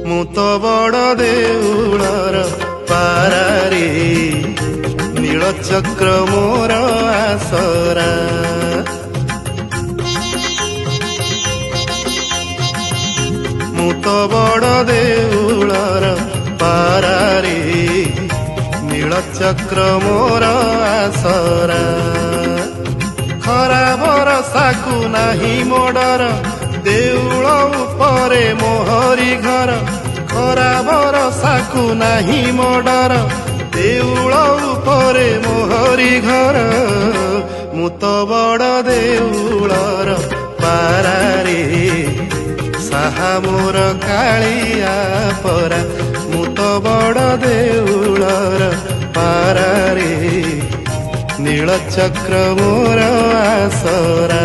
ମୁଁ ତ ବଡ଼ ଦେଉଳର ପାରାରେ ନୀଳଚକ୍ର ମୋର ଆସରା। ମୁଁ ତ ବଡ଼ ଦେଉଳର ପାରାରେ ନୀଳଚକ୍ର ମୋର ଆସରା। ଖରା ବରଷାକୁ ନାହିଁ ମୋଡର ଦେଉଳ ଉପରେ ମୋହରି ଘର। ଖରା ବରଷାକୁ ନାହିଁ ମୋଡର ଦେଉଳ ଉପରେ ମୋହରି ଘର। ମୁଁ ତ ବଡ଼ ଦେଉଳର ପାରାରେ ସାହା ମୋର କାଳିଆ ପରା। ମୁଁ ତ ବଡ଼ ଦେଉଳର ପାରାରେ ନୀଳଚକ୍ର ମୋର ଆସରା।